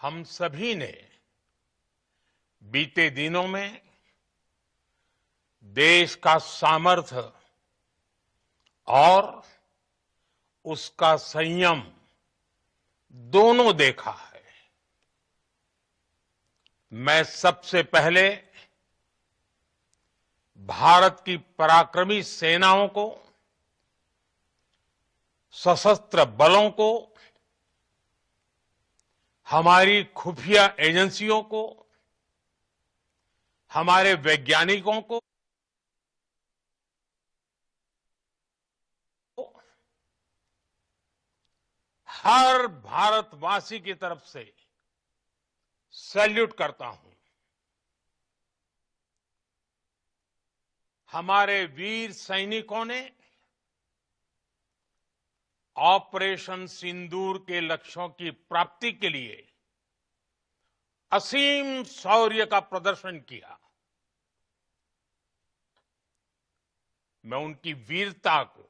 हम सभी ने बीते दिनों में देश का सामर्थ्य और उसका संयम दोनों देखा है। मैं सबसे पहले भारत की पराक्रमी सेनाओं को, सशस्त्र बलों को, हमारी खुफिया एजेंसियों को, हमारे वैज्ञानिकों को हर भारतवासी की तरफ से सैल्यूट करता हूं। हमारे वीर सैनिकों ने ऑपरेशन सिंदूर के लक्ष्यों की प्राप्ति के लिए असीम शौर्य का प्रदर्शन किया। मैं उनकी वीरता को,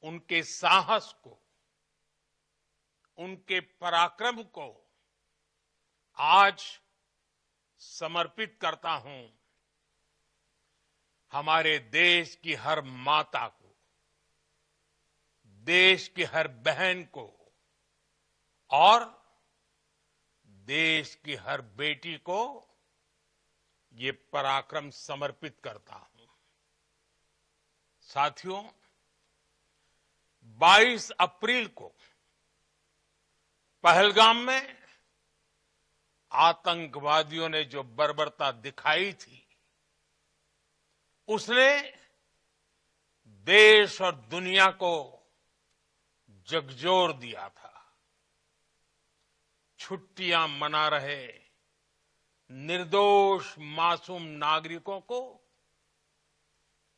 उनके साहस को, उनके पराक्रम को आज समर्पित करता हूं। हमारे देश की हर माता को, देश की हर बहन को और देश की हर बेटी को ये पराक्रम समर्पित करता हूं। साथियों, 22 अप्रैल को पहलगाम में आतंकवादियों ने जो बर्बरता दिखाई थी, उसने देश और दुनिया को झकझोर दिया था। छुट्टियां मना रहे निर्दोष मासूम नागरिकों को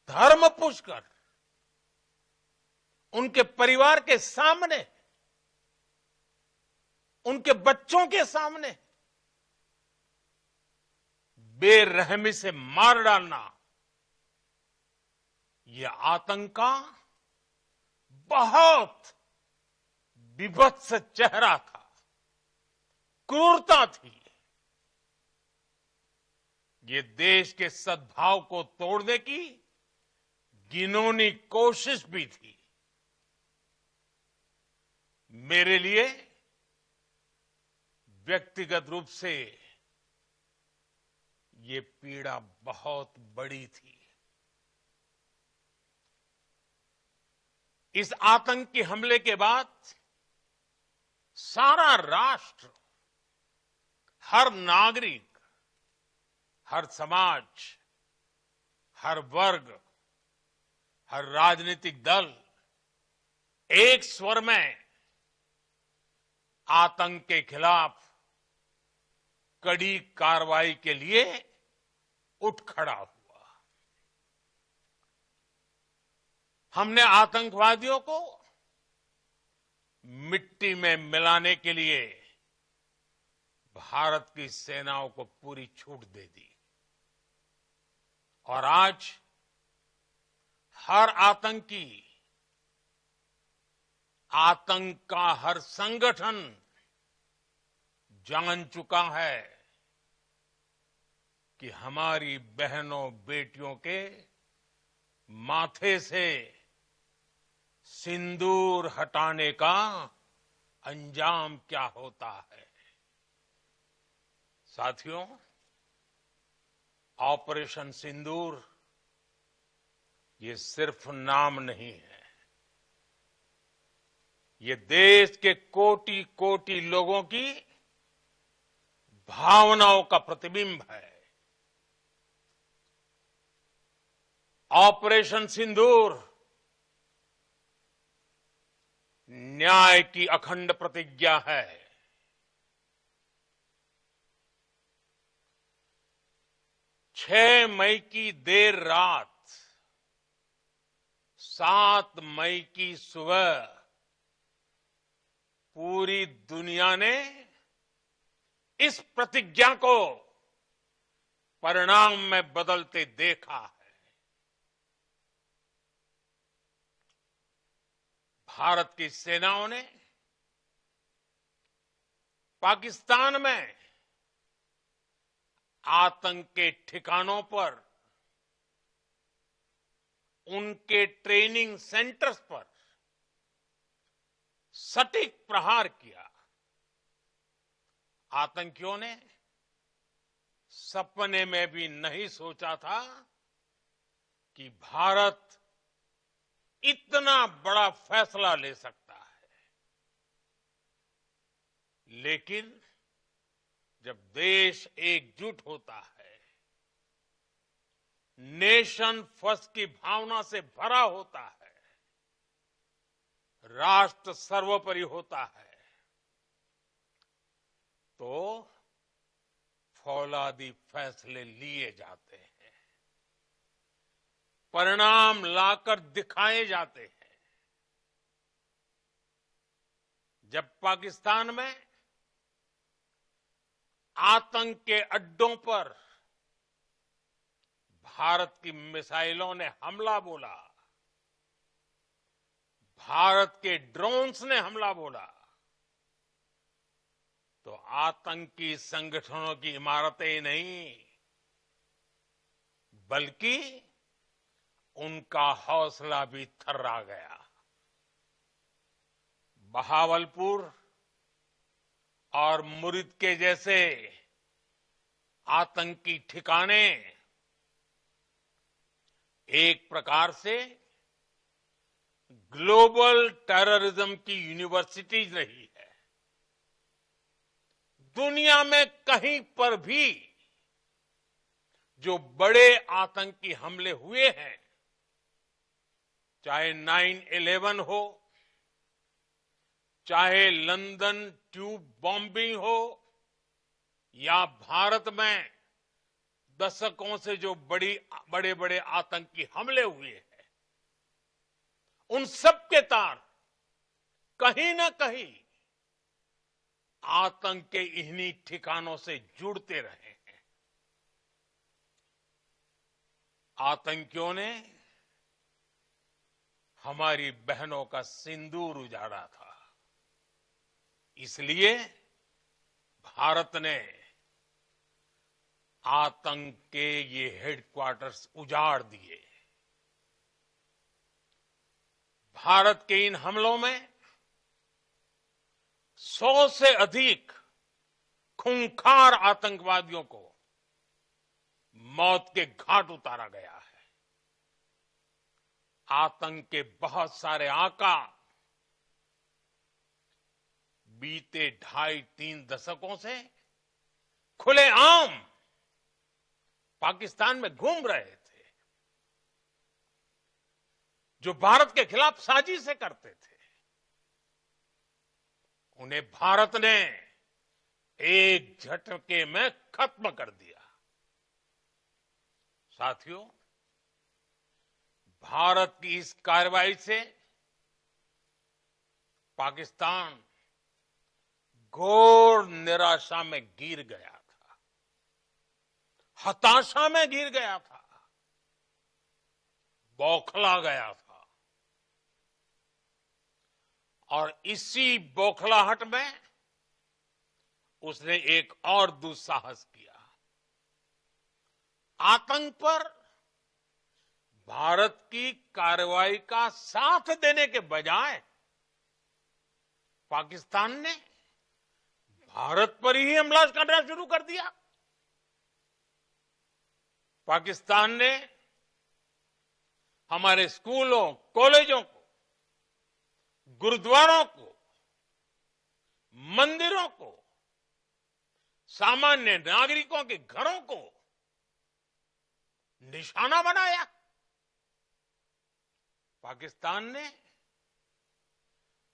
धर्म पूछकर उनके परिवार के सामने, उनके बच्चों के सामने बेरहमी से मार डालना, यह आतंक का बहुत विभत्स चेहरा था, क्रूरता थी। ये देश के सद्भाव को तोड़ने की घिनौनी कोशिश भी थी। मेरे लिए व्यक्तिगत रूप से ये पीड़ा बहुत बड़ी थी। इस आतंकी हमले के बाद सारा राष्ट्र, हर नागरिक, हर समाज, हर वर्ग, हर राजनीतिक दल एक स्वर में आतंक के खिलाफ कड़ी कार्रवाई के लिए उठ खड़ा हुआ। हमने आतंकवादियों को मिट्टी में मिलाने के लिए भारत की सेनाओं को पूरी छूट दे दी और आज हर आतंकी, आतंक का हर संगठन जान चुका है कि हमारी बहनों बेटियों के माथे से सिंदूर हटाने का अंजाम क्या होता है। साथियों, ऑपरेशन सिंदूर ये सिर्फ नाम नहीं है, ये देश के कोटि कोटि लोगों की भावनाओं का प्रतिबिंब है। ऑपरेशन सिंदूर न्याय की अखंड प्रतिज्ञा है। 6 मई की देर रात, 7 मई की सुबह पूरी दुनिया ने इस प्रतिज्ञा को परिणाम में बदलते देखा है। भारत की सेनाओं ने पाकिस्तान में आतंक के ठिकानों पर, उनके ट्रेनिंग सेंटर्स पर सटीक प्रहार किया। आतंकियों ने सपने में भी नहीं सोचा था कि भारत इतना बड़ा फैसला ले सकता है। लेकिन जब देश एकजुट होता है, नेशन फर्स्ट की भावना से भरा होता है, राष्ट्र सर्वोपरि होता है, तो फौलादी फैसले लिए जाते हैं, परिणाम लाकर दिखाए जाते हैं। जब पाकिस्तान में आतंक के अड्डों पर भारत की मिसाइलों ने हमला बोला, भारत के ड्रोन्स ने हमला बोला, तो आतंकी संगठनों की इमारतें नहीं, बल्कि उनका हौसला भी थर्रा गया। बहावलपुर और मुरिद के जैसे आतंकी ठिकाने एक प्रकार से ग्लोबल टेररिज्म की यूनिवर्सिटीज रही है। दुनिया में कहीं पर भी जो बड़े आतंकी हमले हुए हैं, चाहे 9/11 हो, चाहे लंदन ट्यूब बॉम्बिंग हो, या भारत में दशकों से जो बड़े बड़े आतंकी हमले हुए हैं, उन सब के तार कहीं ना कहीं आतंक के इन्हीं ठिकानों से जुड़ते रहे हैं। आतंकियों ने हमारी बहनों का सिंदूर उजाड़ा था, इसलिए भारत ने आतंक के ये हेडक्वार्टर्स उजाड़ दिए। भारत के इन हमलों में 100 से अधिक खूंखार आतंकवादियों को मौत के घाट उतारा गया है। आतंक के बहुत सारे आका बीते 2.5-3 दशकों से खुलेआम पाकिस्तान में घूम रहे थे, जो भारत के खिलाफ साजिशें करते थे। उन्हें भारत ने एक झटके में खत्म कर दिया। साथियों, भारत की इस कार्रवाई से पाकिस्तान घोर निराशा में गिर गया था, हताशा में गिर गया था, बौखला गया था। और इसी बौखलाहट में उसने एक और दुस्साहस किया। आतंक पर भारत की कार्रवाई का साथ देने के बजाय पाकिस्तान ने भारत पर ही हमला करना शुरू कर दिया। पाकिस्तान ने हमारे स्कूलों, कॉलेजों को, गुरुद्वारों को, मंदिरों को, सामान्य नागरिकों के घरों को निशाना बनाया। पाकिस्तान ने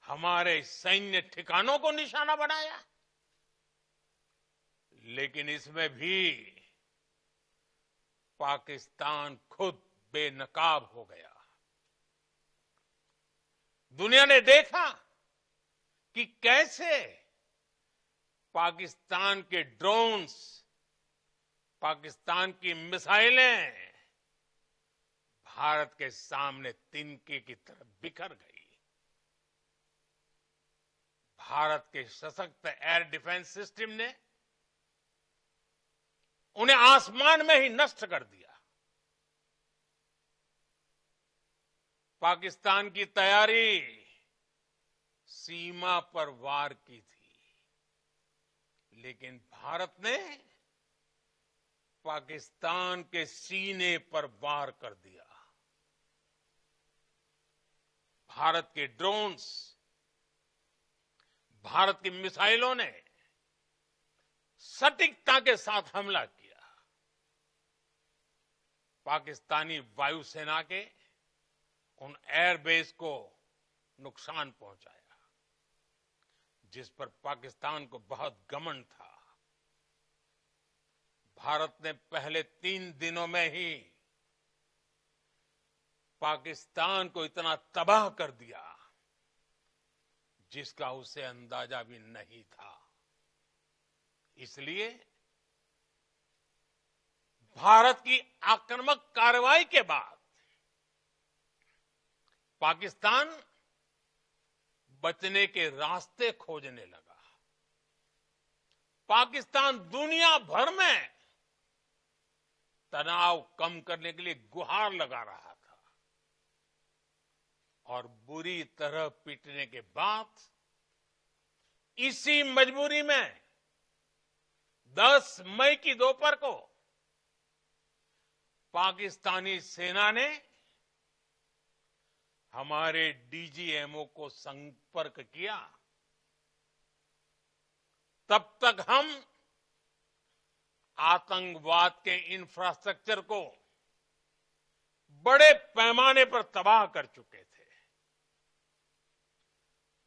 हमारे सैन्य ठिकानों को निशाना बनाया। लेकिन इसमें भी पाकिस्तान खुद बेनकाब हो गया। दुनिया ने देखा कि कैसे पाकिस्तान के ड्रोन्स, पाकिस्तान की मिसाइलें भारत के सामने तिनके की तरह बिखर गई। भारत के सशक्त एयर डिफेंस सिस्टम ने उन्हें आसमान में ही नष्ट कर दिया। पाकिस्तान की तैयारी सीमा पर वार की थी, लेकिन भारत ने पाकिस्तान के सीने पर वार कर दिया। भारत के ड्रोन्स, भारत की मिसाइलों ने सटीकता के साथ हमला किया। पाकिस्तानी वायुसेना के उन एयरबेस को नुकसान पहुंचाया, जिस पर पाकिस्तान को बहुत घमंड था। भारत ने पहले 3 दिनों में ही पाकिस्तान को इतना तबाह कर दिया जिसका उसे अंदाजा भी नहीं था। इसलिए भारत की आक्रामक कार्रवाई के बाद पाकिस्तान बचने के रास्ते खोजने लगा। पाकिस्तान दुनिया भर में तनाव कम करने के लिए गुहार लगा रहा था, और बुरी तरह पीटने के बाद इसी मजबूरी में 10 मई की दोपहर को पाकिस्तानी सेना ने हमारे डीजीएमओ को संपर्क किया। तब तक हम आतंकवाद के इंफ्रास्ट्रक्चर को बड़े पैमाने पर तबाह कर चुके थे।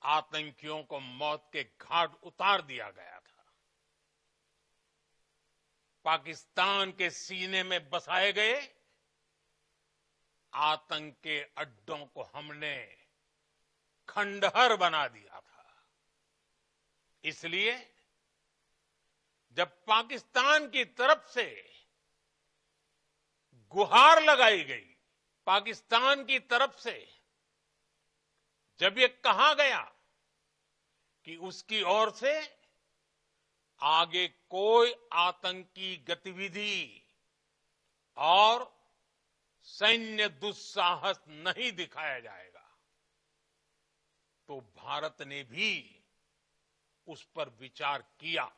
आतंकियों को मौत के घाट उतार दिया गया था। पाकिस्तान के सीने में बसाए गए आतंक के अड्डों को हमने खंडहर बना दिया था। इसलिए जब पाकिस्तान की तरफ से गुहार लगाई गई, पाकिस्तान की तरफ से जब ये कहा गया कि उसकी ओर से आगे कोई आतंकी गतिविधि और सैन्य दुस्साहस नहीं दिखाया जाएगा, तो भारत ने भी उस पर विचार किया।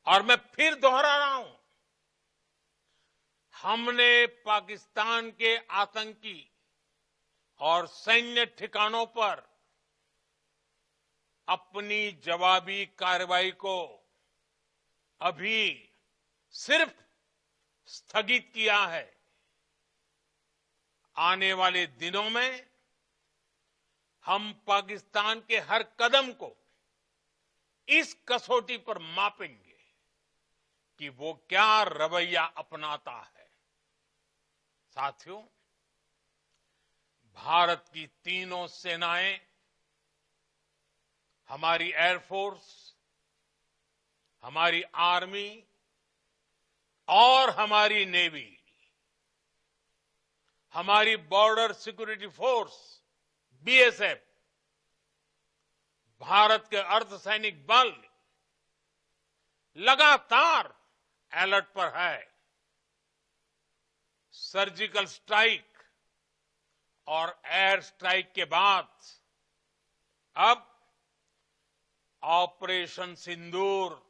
और मैं फिर दोहरा रहा हूं, हमने पाकिस्तान के आतंकी और सैन्य ठिकानों पर अपनी जवाबी कार्रवाई को अभी सिर्फ स्थगित किया है। आने वाले दिनों में हम पाकिस्तान के हर कदम को इस कसौटी पर मापेंगे कि वो क्या रवैया अपनाता है। साथियों, भारत की तीनों सेनाएं, हमारी एयरफोर्स, हमारी आर्मी और हमारी नेवी, हमारी border security force BSF, Bharat के अर्धसैनिक बल लगातार अलर्ट पर है। सर्जिकल स्ट्राइक और एयर स्ट्राइक के बाद अब ऑपरेशन सिंदूर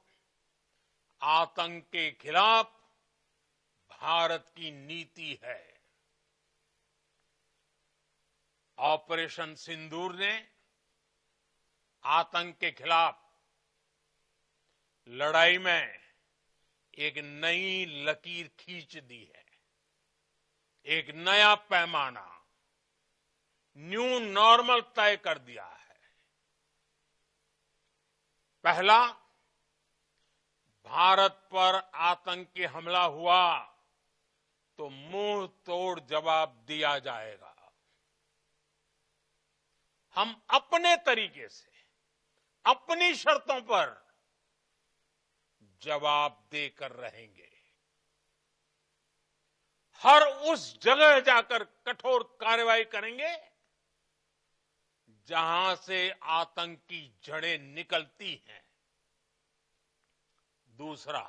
आतंक के खिलाफ भारत की नीति है। ऑपरेशन सिंदूर ने आतंक के खिलाफ लड़ाई में एक नई लकीर खींच दी है, एक नया पैमाना, न्यू नॉर्मल तय कर दिया है। पहला, भारत पर आतंकी हमला हुआ तो मुंह तोड़ जवाब दिया जाएगा। हम अपने तरीके से, अपनी शर्तों पर जवाब देकर रहेंगे। हर उस जगह जाकर कठोर कार्रवाई करेंगे जहां से आतंक की जड़ें निकलती हैं। दूसरा,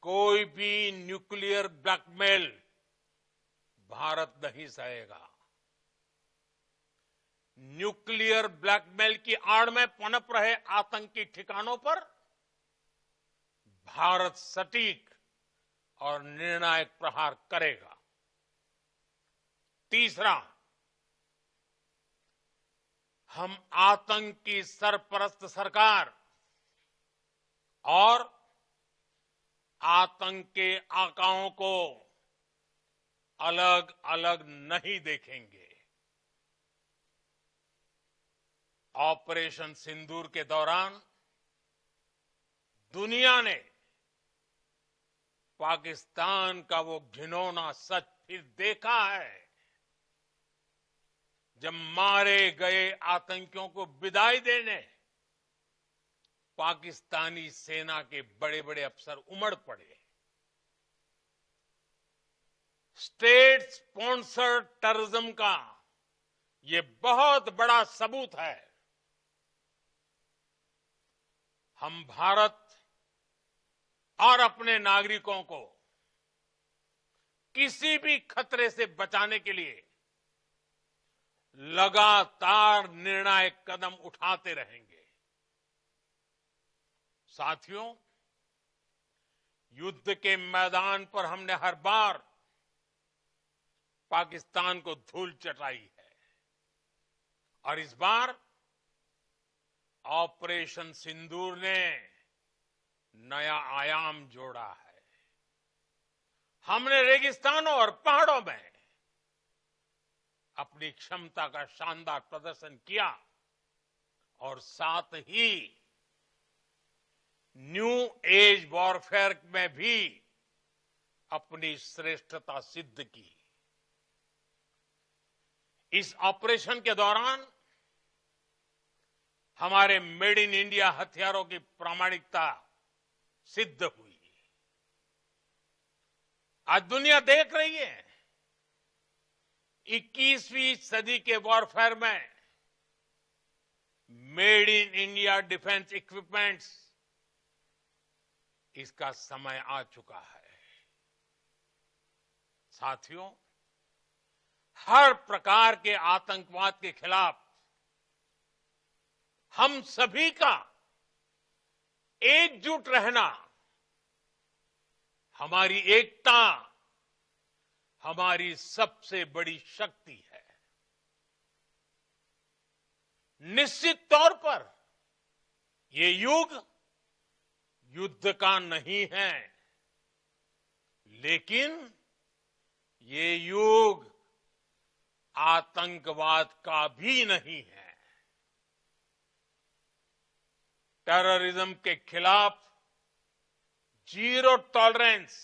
कोई भी न्यूक्लियर ब्लैकमेल भारत नहीं सहेगा। न्यूक्लियर ब्लैकमेल की आड़ में पनप रहे आतंकी ठिकानों पर भारत सटीक और निर्णायक प्रहार करेगा। तीसरा, हम आतंक की सरपरस्त सरकार और आतंक के आकाओं को अलग अलग नहीं देखेंगे। ऑपरेशन सिंदूर के दौरान दुनिया ने पाकिस्तान का वो घिनौना सच फिर देखा है, जब मारे गए आतंकियों को विदाई देने पाकिस्तानी सेना के बड़े बड़े अफसर उमड़ पड़े। स्टेट स्पॉन्सर्ड टेररिज्म का ये बहुत बड़ा सबूत है। हम भारत और अपने नागरिकों को किसी भी खतरे से बचाने के लिए लगातार निर्णायक कदम उठाते रहेंगे। साथियों, युद्ध के मैदान पर हमने हर बार पाकिस्तान को धूल चटाई है और इस बार ऑपरेशन सिंदूर ने नया आयाम जोड़ा है। हमने रेगिस्तानों और पहाड़ों में अपनी क्षमता का शानदार प्रदर्शन किया और साथ ही न्यू एज वॉरफेयर में भी अपनी श्रेष्ठता सिद्ध की। इस ऑपरेशन के दौरान हमारे मेड इन इंडिया हथियारों की प्रामाणिकता सिद्ध हुई। आज दुनिया देख रही है 21वीं सदी के वॉरफेयर में made in India defence equipments, इसका समय आ चुका है। साथियों, हर प्रकार के आतंकवाद के खिलाफ हम सभी का एकजुट रहना, हमारी एकता हमारी सबसे बड़ी शक्ति है। निश्चित तौर पर ये युग युद्ध का नहीं है, लेकिन ये युग आतंकवाद का भी नहीं है। टेररिज्म के खिलाफ जीरो टॉलरेंस,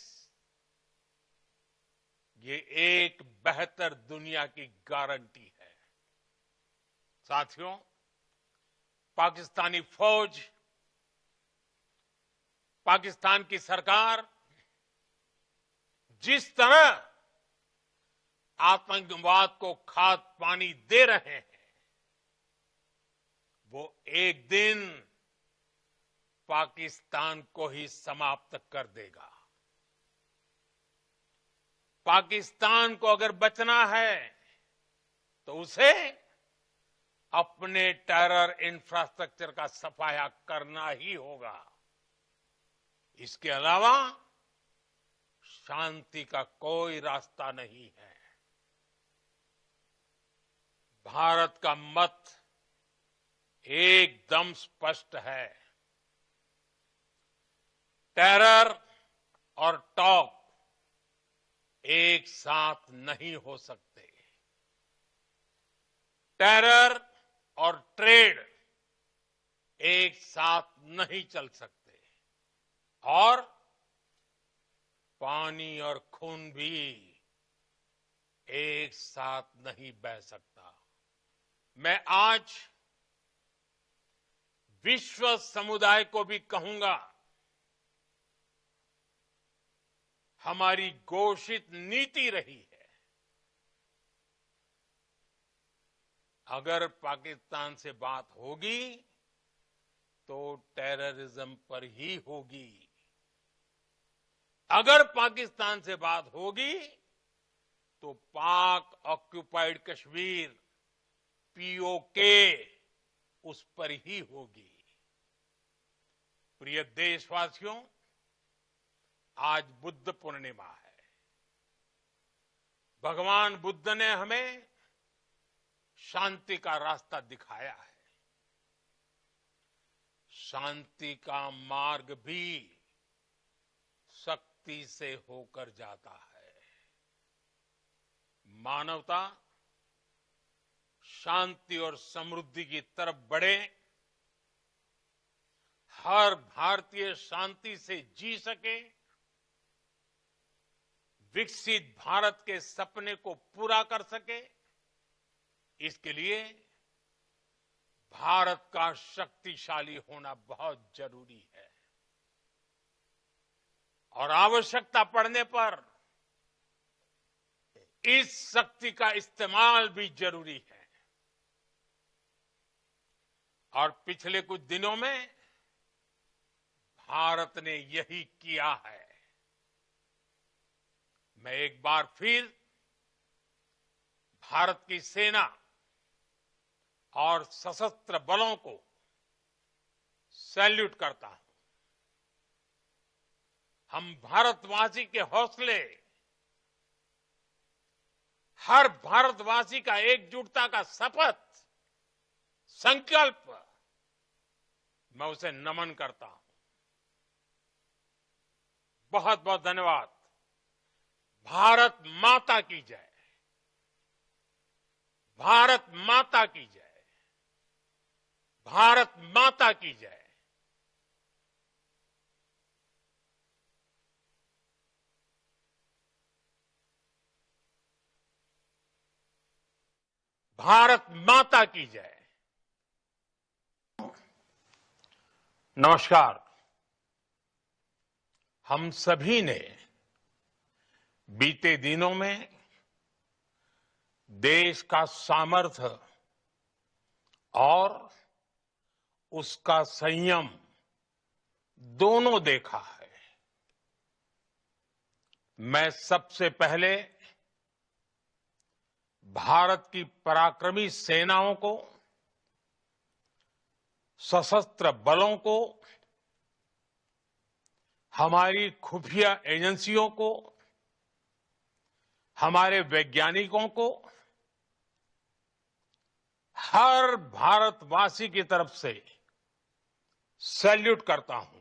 ये एक बेहतर दुनिया की गारंटी है। साथियों, पाकिस्तानी फौज, पाकिस्तान की सरकार जिस तरह आतंकवाद को खाद पानी दे रहे हैं, वो एक दिन पाकिस्तान को ही समाप्त कर देगा। पाकिस्तान को अगर बचना है तो उसे अपने टेरर इंफ्रास्ट्रक्चर का सफाया करना ही होगा। इसके अलावा शांति का कोई रास्ता नहीं है। भारत का मत एकदम स्पष्ट है। टेरर और टॉक एक साथ नहीं हो सकते। टेरर और ट्रेड एक साथ नहीं चल सकते और पानी और खून भी एक साथ नहीं बह सकता। मैं आज विश्व समुदाय को भी कहूंगा, हमारी घोषित नीति रही है अगर पाकिस्तान से बात होगी तो टेररिज्म पर ही होगी। अगर पाकिस्तान से बात होगी तो पाक ऑक्युपाइड कश्मीर पीओके उस पर ही होगी। प्रिय देशवासियों, आज बुद्ध पूर्णिमा है। भगवान बुद्ध ने हमें शांति का रास्ता दिखाया है। शांति का मार्ग भी शक्ति से होकर जाता है। मानवता शांति और समृद्धि की तरफ बढ़े, हर भारतीय शांति से जी सके, विकसित भारत के सपने को पूरा कर सके, इसके लिए भारत का शक्तिशाली होना बहुत जरूरी है। और आवश्यकता पड़ने पर इस शक्ति का इस्तेमाल भी जरूरी है। और पिछले कुछ दिनों में भारत ने यही किया है। मैं एक बार फिर भारत की सेना और सशस्त्र बलों को सैल्यूट करता हूं। हम भारतवासी के हौसले, हर भारतवासी का एकजुटता का शपथ, संकल्प, मैं उसे नमन करता हूं। बहुत बहुत धन्यवाद। भारत माता की जय। भारत माता की जय। भारत माता की जय। भारत माता की जय। नमस्कार। हम सभी ने बीते दिनों में देश का सामर्थ्य और उसका संयम दोनों देखा है। मैं सबसे पहले भारत की पराक्रमी सेनाओं को, सशस्त्र बलों को, हमारी खुफिया एजेंसियों को, हमारे वैज्ञानिकों को, हर भारतवासी की तरफ से सैल्यूट करता हूं।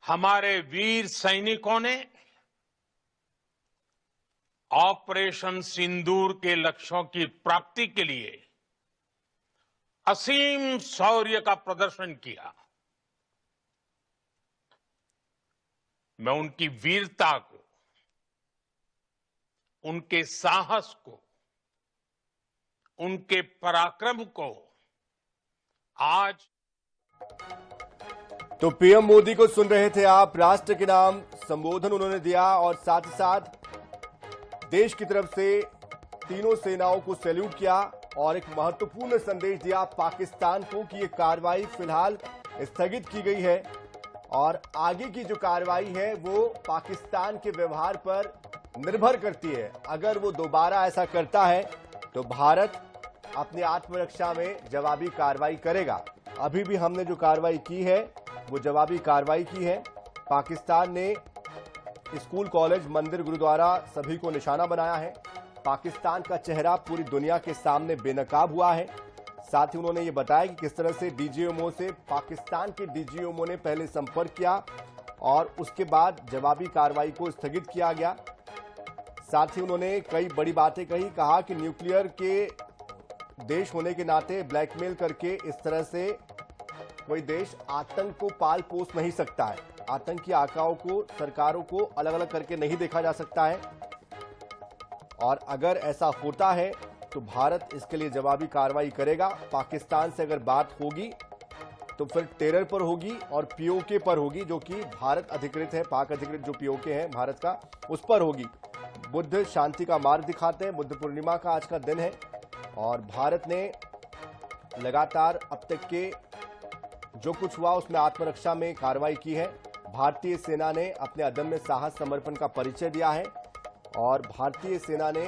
हमारे वीर सैनिकों ने ऑपरेशन सिंदूर के लक्ष्यों की प्राप्ति के लिए असीम शौर्य का प्रदर्शन किया। मैं उनकी वीरता को, उनके साहस को, उनके पराक्रम को आज। तो पीएम मोदी को सुन रहे थे आप। राष्ट्र के नाम संबोधन उन्होंने दिया और साथ ही साथ देश की तरफ से तीनों सेनाओं को सैल्यूट किया और एक महत्वपूर्ण संदेश दिया पाकिस्तान को कि ये कार्रवाई फिलहाल स्थगित की गई है और आगे की जो कार्रवाई है वो पाकिस्तान के व्यवहार पर निर्भर करती है। अगर वो दोबारा ऐसा करता है तो भारत अपनी आत्मरक्षा में जवाबी कार्रवाई करेगा। अभी भी हमने जो कार्रवाई की है वो जवाबी कार्रवाई की है। पाकिस्तान ने स्कूल, कॉलेज, मंदिर, गुरुद्वारा सभी को निशाना बनाया है। पाकिस्तान का चेहरा पूरी दुनिया के सामने बेनकाब हुआ है। साथ ही उन्होंने ये बताया कि किस तरह से डीजीएमओ से पाकिस्तान के डीजीएमओ ने पहले संपर्क किया और उसके बाद जवाबी कार्रवाई को स्थगित किया गया। साथ ही उन्होंने कई बड़ी बातें कही। कहा कि न्यूक्लियर के देश होने के नाते ब्लैकमेल करके इस तरह से कोई देश आतंक को पाल पोस नहीं सकता है। आतंकी आकाओं को, सरकारों को अलग अलग करके नहीं देखा जा सकता है और अगर ऐसा होता है तो भारत इसके लिए जवाबी कार्रवाई करेगा। पाकिस्तान से अगर बात होगी तो फिर टेरर पर होगी और पीओके पर होगी, जो कि भारत अधिकृत है। पाक अधिकृत जो पीओके है भारत का, उस पर होगी। बुद्ध शांति का मार्ग दिखाते हैं। बुद्ध पूर्णिमा का आज का दिन है और भारत ने लगातार अब तक के जो कुछ हुआ उसमें आत्मरक्षा में कार्रवाई की है। भारतीय सेना ने अपने अदम्य साहस समर्पण का परिचय दिया है और भारतीय सेना ने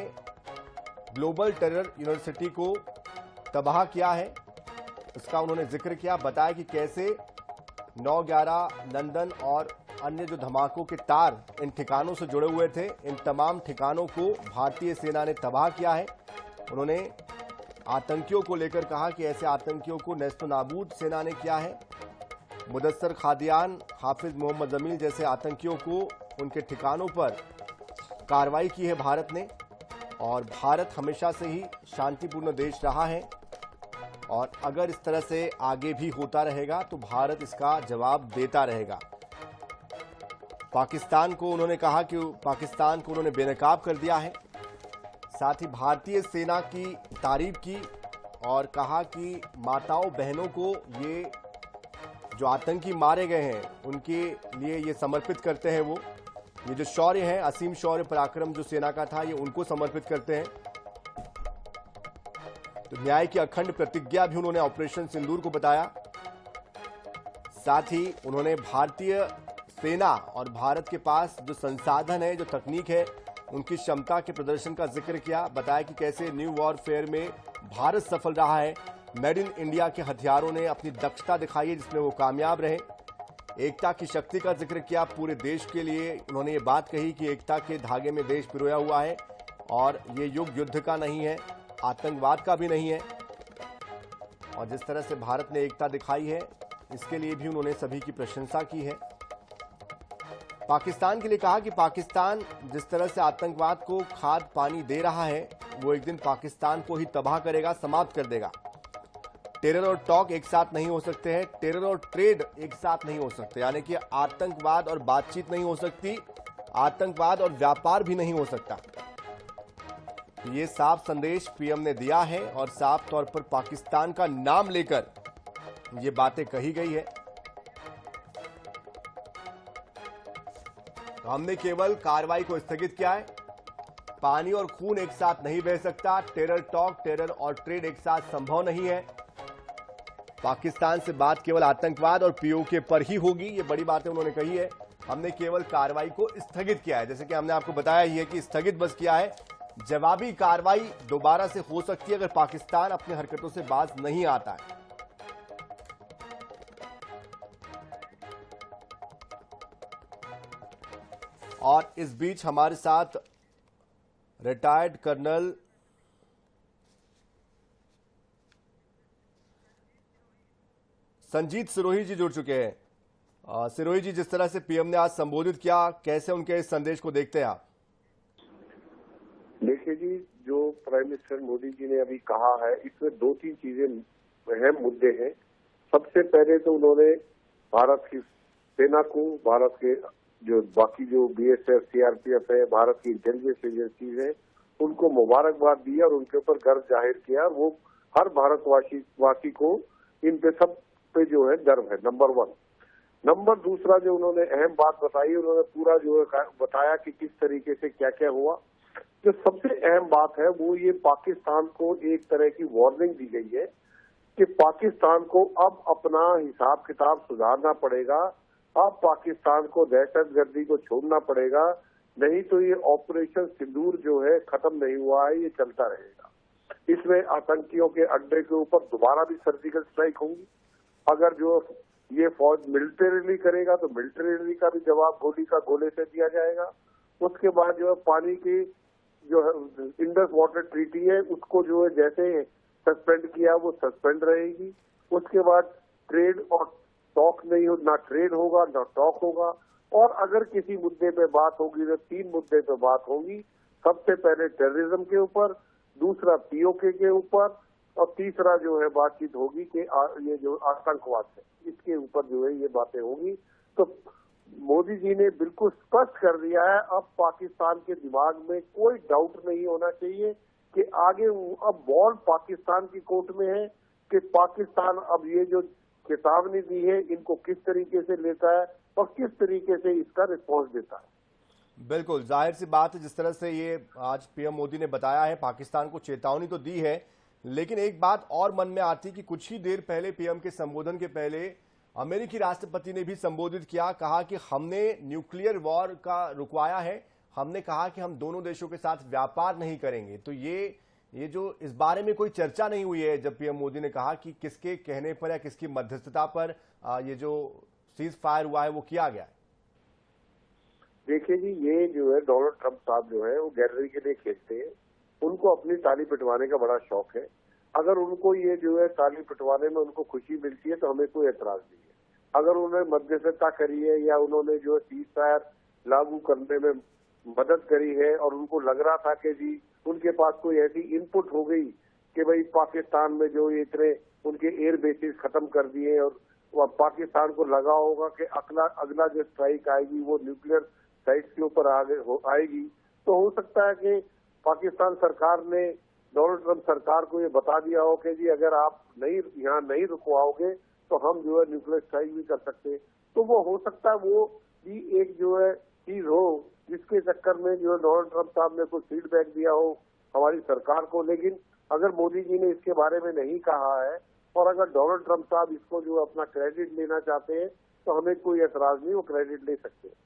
ग्लोबल टेरर यूनिवर्सिटी को तबाह किया है। इसका उन्होंने जिक्र किया, बताया कि कैसे 9/11 लंदन और अन्य जो धमाकों के तार इन ठिकानों से जुड़े हुए थे, इन तमाम ठिकानों को भारतीय सेना ने तबाह किया है। उन्होंने आतंकियों को लेकर कहा कि ऐसे आतंकियों को नेस्तनाबूद सेना ने किया है। मुदस्सर खादियान, हाफिज मोहम्मद जमील जैसे आतंकियों को उनके ठिकानों पर कार्रवाई की है भारत ने। और भारत हमेशा से ही शांतिपूर्ण देश रहा है और अगर इस तरह से आगे भी होता रहेगा तो भारत इसका जवाब देता रहेगा। पाकिस्तान को उन्होंने कहा कि पाकिस्तान को उन्होंने बेनकाब कर दिया है। साथ ही भारतीय सेना की तारीफ की और कहा कि माताओं बहनों को ये जो आतंकी मारे गए हैं उनके लिए ये समर्पित करते हैं। वो ये जो शौर्य है, असीम शौर्य पराक्रम जो सेना का था, ये उनको समर्पित करते हैं। तो न्याय की अखंड प्रतिज्ञा भी उन्होंने ऑपरेशन सिंदूर को बताया। साथ ही उन्होंने भारतीय सेना और भारत के पास जो संसाधन है, जो तकनीक है, उनकी क्षमता के प्रदर्शन का जिक्र किया। बताया कि कैसे न्यू वॉरफेयर में भारत सफल रहा है। मेड इन इंडिया के हथियारों ने अपनी दक्षता दिखाई है जिसमें वो कामयाब रहे। एकता की शक्ति का जिक्र किया पूरे देश के लिए। उन्होंने ये बात कही कि एकता के धागे में देश पिरोया हुआ है और ये युग युद्ध का नहीं है, आतंकवाद का भी नहीं है। और जिस तरह से भारत ने एकता दिखाई है इसके लिए भी उन्होंने सभी की प्रशंसा की है। पाकिस्तान के लिए कहा कि पाकिस्तान जिस तरह से आतंकवाद को खाद पानी दे रहा है वो एक दिन पाकिस्तान को ही तबाह करेगा, समाप्त कर देगा। टेरर और टॉक एक साथ नहीं हो सकते हैं, टेरर और ट्रेड एक साथ नहीं हो सकते, यानी कि आतंकवाद और बातचीत नहीं हो सकती, आतंकवाद और व्यापार भी नहीं हो सकता। ये साफ संदेश पीएम ने दिया है और साफ तौर पर पाकिस्तान का नाम लेकर ये बातें कही गई है। तो हमने केवल कार्रवाई को स्थगित किया है। पानी और खून एक साथ नहीं बह सकता, टेरर टॉक, टेरर और ट्रेड एक साथ संभव नहीं है। पाकिस्तान से बात केवल आतंकवाद और पीओके पर ही होगी, ये बड़ी बातें उन्होंने कही है। हमने केवल कार्रवाई को स्थगित किया है, जैसे कि हमने आपको बताया ही है कि स्थगित बस किया है। जवाबी कार्रवाई दोबारा से हो सकती है अगर पाकिस्तान अपनी हरकतों से बाज नहीं आता है। और इस बीच हमारे साथ रिटायर्ड कर्नल संजीत सिरोही जी जुड़ चुके हैं। सिरोही जी, जिस तरह से पीएम ने आज संबोधित किया, कैसे उनके इस संदेश को देखते हैं आप? देखिए जी, जो प्राइम मिनिस्टर मोदी जी ने अभी कहा है इसमें 2-3 चीजें अहम मुद्दे हैं। सबसे पहले तो उन्होंने भारत की सेना को, भारत के जो बाकी जो बीएसएफ, सीआरपीएफ है, भारत की इंटेलिजेंस एजेंसीज है, उनको मुबारकबाद दी और उनके ऊपर गर्व जाहिर किया। वो हर भारतवासी को इन पे सब पे जो है गर्व है, नंबर 1। नंबर दूसरा जो उन्होंने अहम बात बताई, उन्होंने पूरा जो है बताया कि किस तरीके से क्या क्या हुआ। जो सबसे अहम बात है वो ये पाकिस्तान को एक तरह की वार्निंग दी गई है कि पाकिस्तान को अब अपना हिसाब किताब सुधारना पड़ेगा। अब पाकिस्तान को दहशतगर्दी को छोड़ना पड़ेगा, नहीं तो ये ऑपरेशन सिंदूर जो है खत्म नहीं हुआ है, ये चलता रहेगा। इसमें आतंकियों के अड्डे के ऊपर दोबारा भी सर्जिकल स्ट्राइक होंगी। अगर जो ये फौज मिलिटरीली करेगा तो मिलिटरीली का भी जवाब गोले से दिया जाएगा। उसके बाद जो है पानी की जो है इंडस वाटर ट्रीटी है उसको जो है जैसे सस्पेंड किया वो सस्पेंड रहेगी। उसके बाद ट्रेड और टॉक नहीं हो, ना ट्रेड होगा ना टॉक होगा। और अगर किसी मुद्दे पे बात होगी तो 3 मुद्दे पे बात होगी। सबसे पहले टेररिज्म के ऊपर, दूसरा पीओके के ऊपर और तीसरा जो है बातचीत होगी कि ये जो आतंकवाद है इसके ऊपर जो है ये बातें होंगी। तो मोदी जी ने बिल्कुल स्पष्ट कर दिया है, अब पाकिस्तान के दिमाग में कोई डाउट नहीं होना चाहिए कि आगे अब बॉल पाकिस्तान की कोर्ट में है कि पाकिस्तान अब ये जो चेतावनी दी है इनको किस तरीके से लेता है और किस तरीके से इसका रिस्पॉन्स देता है। बिल्कुल, जाहिर सी बात है, जिस तरह से ये आज पीएम मोदी ने बताया है, पाकिस्तान को चेतावनी तो दी है, लेकिन एक बात और मन में आती कि कुछ ही देर पहले पीएम के संबोधन के पहले अमेरिकी राष्ट्रपति ने भी संबोधित किया, कहा कि हमने न्यूक्लियर वॉर का रुकवाया है, हमने कहा कि हम दोनों देशों के साथ व्यापार नहीं करेंगे। तो ये जो इस बारे में कोई चर्चा नहीं हुई है, जब पीएम मोदी ने कहा कि किसके कहने पर या किसकी मध्यस्थता पर ये जो सीज फायर हुआ है वो किया गया है। देखिए जी, ये जो है डोनाल्ड ट्रंप साहब जो है वो गैलरी के लिए खेलते हैं, उनको अपनी ताली पिटवाने का बड़ा शौक है। अगर उनको ये जो है ताली पिटवाने में उनको खुशी मिलती है तो हमें कोई एतराज नहीं है। अगर उन्होंने मध्यस्थता करी है या उन्होंने जो है सीज फायर लागू करने में मदद करी है और उनको लग रहा था कि जी उनके पास कोई ऐसी इनपुट हो गई कि भाई पाकिस्तान में जो ये इतने उनके एयर बेसिस खत्म कर दिए और पाकिस्तान को लगा होगा कि अगला जो स्ट्राइक आएगी वो न्यूक्लियर साइट्स के ऊपर आएगी, तो हो सकता है कि पाकिस्तान सरकार ने डोनाल्ड ट्रंप सरकार को ये बता दिया हो कि जी अगर आप यहाँ नहीं रुकवाओगे तो हम जो है न्यूक्लियर स्ट्राइक भी कर सकते हैं। तो वो हो सकता है वो भी एक जो है चीज हो जिसके चक्कर में जो है डोनाल्ड ट्रंप साहब ने कुछ फीडबैक दिया हो हमारी सरकार को। लेकिन अगर मोदी जी ने इसके बारे में नहीं कहा है और अगर डोनाल्ड ट्रंप साहब इसको जो अपना क्रेडिट लेना चाहते हैं तो हमें कोई एतराज नहीं, वो क्रेडिट ले सकते हैं।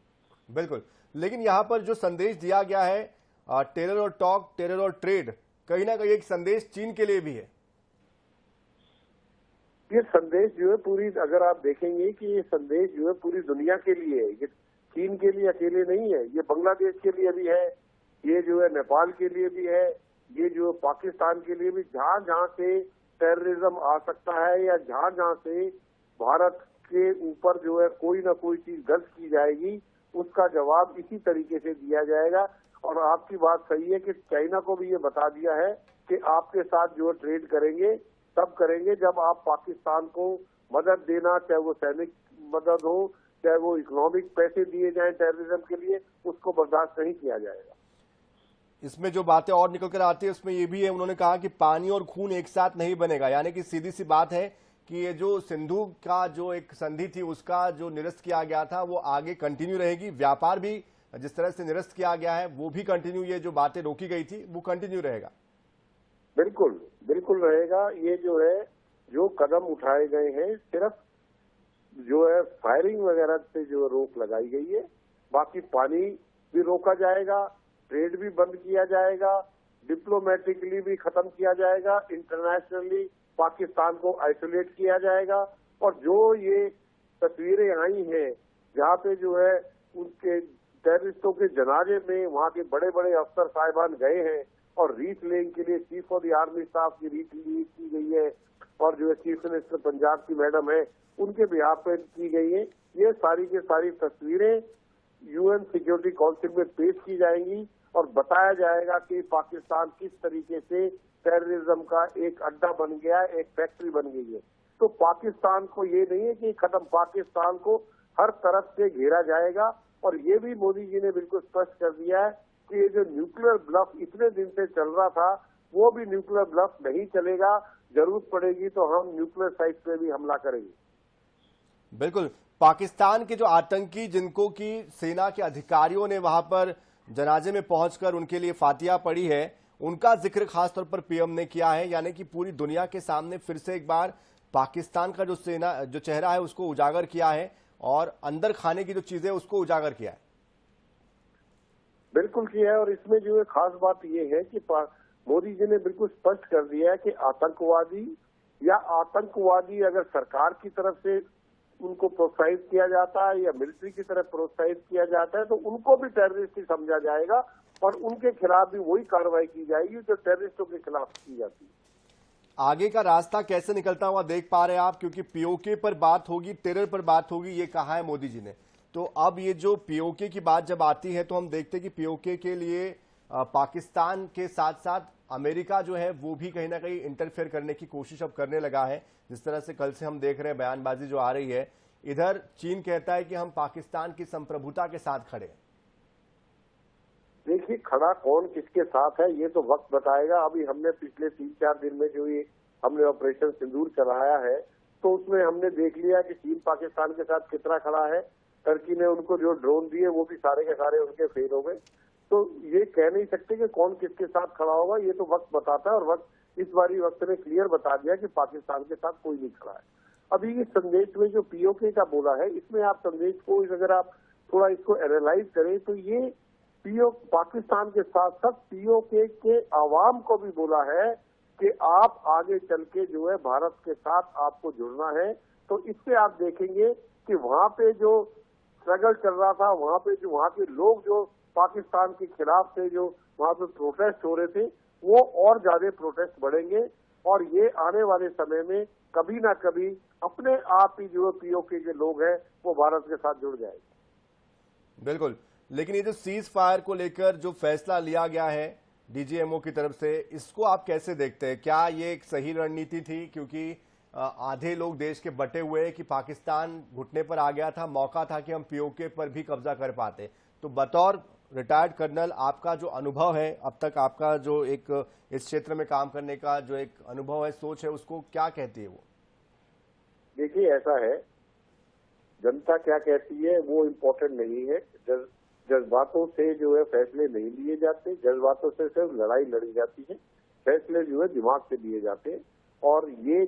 बिल्कुल, लेकिन यहाँ पर जो संदेश दिया गया है टेरर और टॉक, टेरर और ट्रेड, कहीं ना कहीं एक संदेश चीन के लिए भी है। ये संदेश जो है पूरी, अगर आप देखेंगे कि ये संदेश जो है पूरी दुनिया के लिए है, ये चीन के लिए अकेले नहीं है, ये बांग्लादेश के लिए भी है, ये जो है नेपाल के लिए भी है, ये जो पाकिस्तान के लिए भी। जहां जहां से टेररिज्म आ सकता है या जहां जहां से भारत के ऊपर जो है कोई ना कोई चीज गलत की जाएगी उसका जवाब इसी तरीके से दिया जाएगा। और आपकी बात सही है कि चाइना को भी ये बता दिया है कि आपके साथ जो ट्रेड करेंगे तब करेंगे जब आप पाकिस्तान को मदद देना, चाहे वो सैनिक मदद हो चाहे वो इकोनॉमिक पैसे दिए जाएं टेररिज्म के लिए, उसको बर्दाश्त नहीं किया जाएगा। इसमें जो बातें और निकल कर आती है उसमें ये भी है, उन्होंने कहा कि पानी और खून एक साथ नहीं बनेगा, यानी कि सीधी सी बात है कि ये जो सिंधु का जो एक संधि थी उसका जो निरस्त किया गया था वो आगे कंटिन्यू रहेगी, व्यापार भी जिस तरह से निरस्त किया गया है वो भी कंटिन्यू, ये जो बातें रोकी गई थी वो कंटिन्यू रहेगा। बिल्कुल बिल्कुल रहेगा। ये जो है जो कदम उठाए गए हैं सिर्फ जो है फायरिंग वगैरह से जो रोक लगाई गई है, बाकी पानी भी रोका जाएगा, ट्रेड भी बंद किया जाएगा, डिप्लोमेटिकली भी खत्म किया जाएगा, इंटरनेशनली पाकिस्तान को आइसोलेट किया जाएगा। और जो ये तस्वीरें आई हैं जहाँ पे जो है उनके टेररिस्टों के जनाजे में वहाँ के बड़े बड़े अफसर साहिबान गए हैं और रीट लेने के लिए chief of the army staff की रीट की गई है और जो है चीफ मिनिस्टर पंजाब की मैडम है उनके बिहाफ पे की गई है। ये सारी की सारी तस्वीरें यूएन सिक्योरिटी काउंसिल में पेश की जाएंगी और बताया जाएगा कि पाकिस्तान किस तरीके से टेररिज्म का एक अड्डा बन गया, एक फैक्ट्री बन गई है। तो पाकिस्तान को ये नहीं है कि खत्म, पाकिस्तान को हर तरफ से घेरा जाएगा। और ये भी मोदी जी ने बिल्कुल स्पष्ट कर दिया है कि ये जो न्यूक्लियर ब्लफ इतने दिन से चल रहा था वो भी न्यूक्लियर ब्लफ नहीं चलेगा, जरूरत पड़ेगी तो हम न्यूक्लियर साइट पे भी हमला करेंगे। बिल्कुल, पाकिस्तान के जो आतंकी जिनको की सेना के अधिकारियों ने वहां पर जनाजे में पहुंचकर उनके लिए फातिहा पढ़ी है, उनका जिक्र खासतौर पर पीएम ने किया है, यानी कि पूरी दुनिया के सामने फिर से एक बार पाकिस्तान का जो सेना जो चेहरा है उसको उजागर किया है और अंदर खाने की जो चीजें उसको उजागर किया है। बिल्कुल किया है। और इसमें जो है खास बात यह है कि मोदी जी ने बिल्कुल स्पष्ट कर दिया है कि आतंकवादी अगर सरकार की तरफ से उनको प्रोत्साहित किया जाता है या मिलिट्री की तरफ प्रोत्साहित किया जाता है तो उनको भी टेररिस्ट ही समझा जाएगा और उनके खिलाफ भी वही कार्रवाई की जाएगी जो टेररिस्टों के खिलाफ की जाती है। आगे का रास्ता कैसे निकलता हुआ देख पा रहे हैं आप, क्योंकि पीओके पर बात होगी, टेरर पर बात होगी, ये कहा है मोदी जी ने। तो अब ये जो पीओके की बात जब आती है तो हम देखते हैं कि पीओके के लिए पाकिस्तान के साथ साथ अमेरिका जो है वो भी कहीं ना कहीं इंटरफेयर करने की कोशिश अब करने लगा है। जिस तरह से कल से हम देख रहे हैं बयानबाजी जो आ रही है, इधर चीन कहता है कि हम पाकिस्तान की संप्रभुता के साथ खड़े हैं। देखिए, खड़ा कौन किसके साथ है ये तो वक्त बताएगा। अभी हमने पिछले 3-4 दिन में जो ये हमने ऑपरेशन सिंदूर चलाया है तो उसमें हमने देख लिया कि चीन पाकिस्तान के साथ कितना खड़ा है। टर्की ने उनको जो ड्रोन दिए वो भी सारे के सारे उनके फेल हो गए। तो ये कह नहीं सकते कि कौन किसके साथ खड़ा होगा, ये तो वक्त बताता है, और इस बारी वक्त ने क्लियर बता दिया कि पाकिस्तान के साथ कोई नहीं खड़ा है। अभी इस संदेश में जो पीओके का बोला है, इसमें आप संदेश को अगर आप थोड़ा इसको एनालाइज करें तो ये पाकिस्तान के साथ साथ पीओके के आवाम को भी बोला है कि आप आगे चल के जो है भारत के साथ आपको जुड़ना है। तो इससे आप देखेंगे कि वहां पे जो स्ट्रगल चल रहा था, वहां पे जो वहां के लोग जो पाकिस्तान के खिलाफ थे, जो वहां पे प्रोटेस्ट हो रहे थे, वो और ज्यादा प्रोटेस्ट बढ़ेंगे और ये आने वाले समय में कभी ना कभी अपने आप ही जो पीओके के लोग हैं वो भारत के साथ जुड़ जाएंगे। बिल्कुल, लेकिन ये जो सीज फायर को लेकर जो फैसला लिया गया है डीजीएमओ की तरफ से, इसको आप कैसे देखते हैं? क्या ये एक सही रणनीति थी? क्योंकि आधे लोग देश के बटे हुए कि पाकिस्तान घुटने पर आ गया था, मौका था कि हम पीओके पर भी कब्जा कर पाते। तो बतौर रिटायर्ड कर्नल आपका जो अनुभव है, अब तक आपका जो एक इस क्षेत्र में काम करने का जो एक अनुभव है, सोच है, उसको क्या कहती है वो? देखिए, ऐसा है, जनता क्या कहती है वो इम्पोर्टेंट नहीं है। जज्बातों से जो है फैसले नहीं लिए जाते, जज्बातों से सिर्फ लड़ाई लड़ी जाती है, फैसले जो है दिमाग से लिए जाते हैं। और ये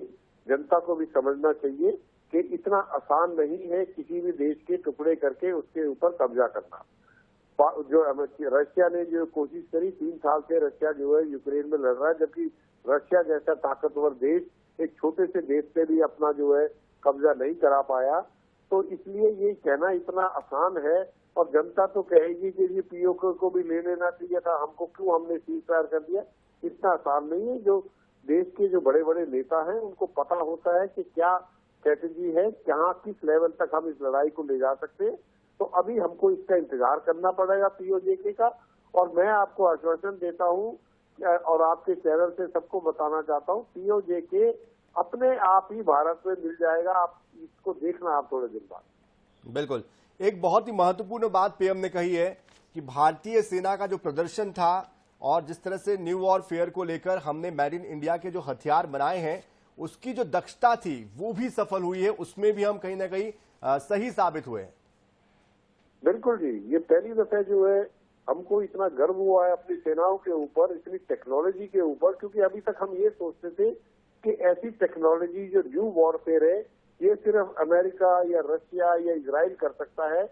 जनता को भी समझना चाहिए कि इतना आसान नहीं है किसी भी देश के टुकड़े करके उसके ऊपर कब्जा करना। जो रशिया ने जो कोशिश करी, 3 साल से रशिया जो है यूक्रेन में लड़ रहा है, जबकि रशिया जैसा ताकतवर देश एक छोटे से देश पे भी अपना जो है कब्जा नहीं करा पाया। तो इसलिए ये कहना इतना आसान है, और जनता तो कहेगी कि ये पीओके को भी ले लेना चाहिए था, हमको क्यों हमने सीज फायर कर दिया। इतना आसान नहीं है। जो देश के जो बड़े बड़े नेता हैं उनको पता होता है कि क्या स्ट्रेटेजी है, कहाँ किस लेवल तक हम इस लड़ाई को ले जा सकते हैं। तो अभी हमको इसका इंतजार करना पड़ेगा पीओके का। और मैं आपको आश्वासन देता हूँ और आपके चैनल से सबको बताना चाहता हूँ, पीओके अपने आप ही भारत में मिल जाएगा। आप इसको देखना आप थोड़े दिन बाद। बिल्कुल, एक बहुत ही महत्वपूर्ण बात पीएम ने कही है कि भारतीय सेना का जो प्रदर्शन था और जिस तरह से न्यू वॉरफेयर को लेकर हमने मेड इन इंडिया के जो हथियार बनाए हैं, उसकी जो दक्षता थी वो भी सफल हुई है, उसमें भी हम कहीं ना कहीं सही साबित हुए हैं। बिल्कुल जी, ये पहली दफा जो है हमको इतना गर्व हुआ है अपनी सेनाओं के ऊपर, इतनी टेक्नोलॉजी के ऊपर, क्योंकि अभी तक हम ये सोचते थे कि ऐसी टेक्नोलॉजी जो न्यू वॉरफेयर है ये सिर्फ अमेरिका या रशिया या इजराइल कर सकता है।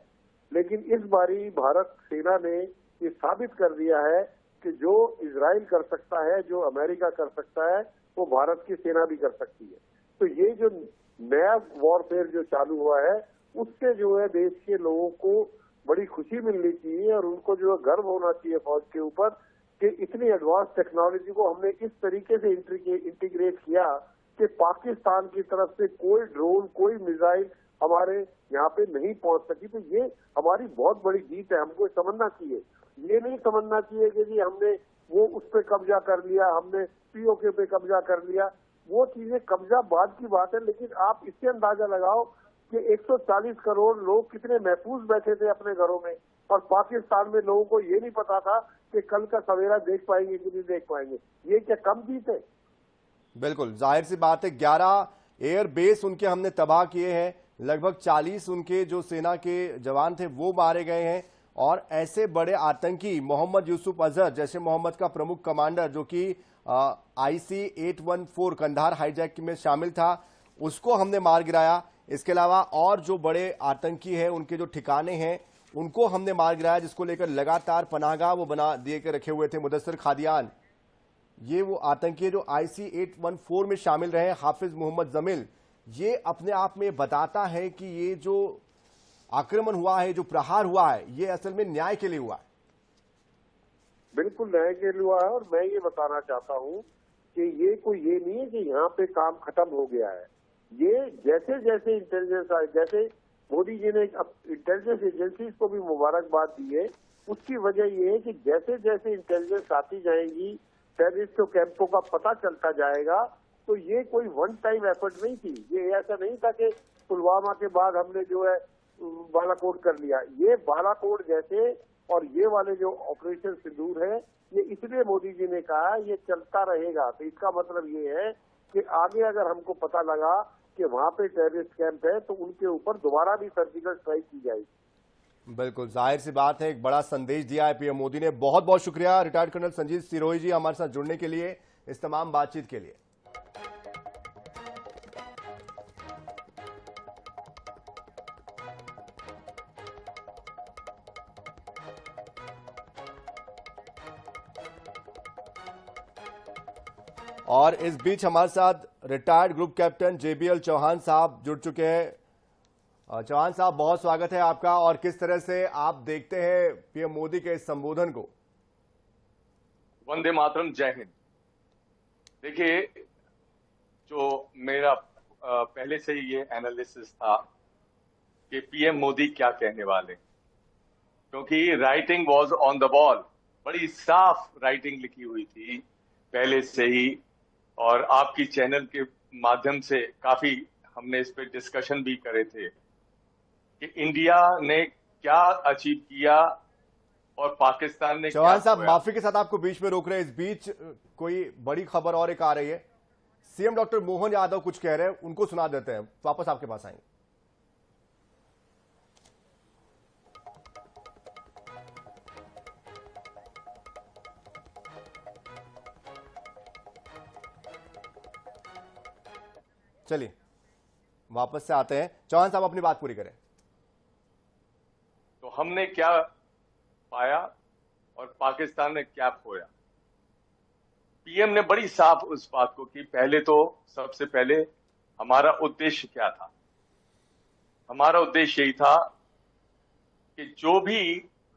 लेकिन इस बारी भारत सेना ने ये साबित कर दिया है कि जो इजराइल कर सकता है, जो अमेरिका कर सकता है, वो भारत की सेना भी कर सकती है। तो ये जो नया वॉरफेयर जो चालू हुआ है उससे जो है देश के लोगों को बड़ी खुशी मिलनी चाहिए और उनको जो है गर्व होना चाहिए फौज के ऊपर कि इतनी एडवांस टेक्नोलॉजी को हमने इस तरीके से इंटीग्रेट किया कि पाकिस्तान की तरफ से कोई ड्रोन, कोई मिसाइल हमारे यहाँ पे नहीं पहुंच सकी। तो ये हमारी बहुत बड़ी जीत है, हमको समझना चाहिए। ये नहीं समझना चाहिए कि जी हमने वो उस पर कब्जा कर लिया, हमने पीओके पे कब्जा कर लिया। वो चीजें कब्जा बाद की बात है, लेकिन आप इससे अंदाजा लगाओ कि 140 करोड़ लोग कितने महफूज बैठे थे अपने घरों में, और पाकिस्तान में लोगों को ये नहीं पता था कि कल का सवेरा देख पाएंगे कि नहीं देख पाएंगे। ये क्या कम जीत है? बिल्कुल, जाहिर सी बात है। 11 एयर बेस उनके हमने तबाह किए हैं, लगभग 40 उनके जो सेना के जवान थे वो मारे गए हैं। और ऐसे बड़े आतंकी मोहम्मद यूसुफ अजहर जैसे मोहम्मद का प्रमुख कमांडर जो कि IC-814 कंधार हाईजैक में शामिल था, उसको हमने मार गिराया। इसके अलावा और जो बड़े आतंकी हैं उनके जो ठिकाने हैं उनको हमने मार गिराया, जिसको लेकर लगातार पनाहगाह वो बना दिए के रखे हुए थे। मुदस्सिर खादियान, ये वो आतंकी जो IC-814 में शामिल रहे, हाफिज मोहम्मद जमील, ये अपने आप में बताता है कि ये जो आक्रमण हुआ है, जो प्रहार हुआ है, ये असल में न्याय के लिए हुआ है। बिल्कुल न्याय के लिए हुआ है। और मैं ये बताना चाहता हूँ कि ये कोई ये नहीं है कि यहाँ पे काम खत्म हो गया है। ये जैसे जैसे इंटेलिजेंस आए, जैसे मोदी जी ने इंटेलिजेंस एजेंसीज को भी मुबारकबाद दी है, उसकी वजह ये है कि जैसे जैसे इंटेलिजेंस आती जाएगी, टेररिस्ट कैंपों का पता चलता जाएगा। तो ये कोई वन टाइम एफर्ट नहीं थी। ये ऐसा नहीं था कि पुलवामा के बाद हमने जो है बालाकोट कर लिया। ये बालाकोट जैसे और ये वाले जो ऑपरेशन सिंदूर है, ये इसलिए मोदी जी ने कहा ये चलता रहेगा। तो इसका मतलब ये है कि आगे अगर हमको पता लगा कि वहां पे टेररिस्ट कैंप है तो उनके ऊपर दोबारा भी सर्जिकल स्ट्राइक की जाएगी। बिल्कुल जाहिर सी बात है, एक बड़ा संदेश दिया है पीएम मोदी ने। बहुत बहुत शुक्रिया रिटायर्ड कर्नल संजीव सिरोही जी हमारे साथ जुड़ने के लिए, इस तमाम बातचीत के लिए। और इस बीच हमारे साथ retired group captain J B L Chauhan साहब जुड़ चुके हैं। चौहान साहब, बहुत स्वागत है आपका। और किस तरह से आप देखते हैं पीएम मोदी के इस संबोधन को? वंदे मातरम, जय हिंद। देखिए, जो मेरा पहले से ही ये एनालिसिस था कि पीएम मोदी क्या कहने वाले, क्योंकि writing was on the wall, बड़ी साफ राइटिंग लिखी हुई थी पहले से ही। और आपकी चैनल के माध्यम से काफी हमने इस पे डिस्कशन भी करे थे कि इंडिया ने क्या अचीव किया और पाकिस्तान ने। चौहान साहब, माफी के साथ आपको बीच में रोक रहे हैं। इस बीच कोई बड़ी खबर और एक आ रही है। सीएम डॉक्टर मोहन यादव कुछ कह रहे हैं, उनको सुना देते हैं, वापस आपके पास आएंगे। चलिए वापस से आते हैं। चौहान साहब अपनी बात पूरी करें। तो हमने क्या पाया और पाकिस्तान ने क्या खोया। पीएम ने बड़ी साफ उस बात को की। पहले तो सबसे पहले हमारा उद्देश्य क्या था। हमारा उद्देश्य यही था कि जो भी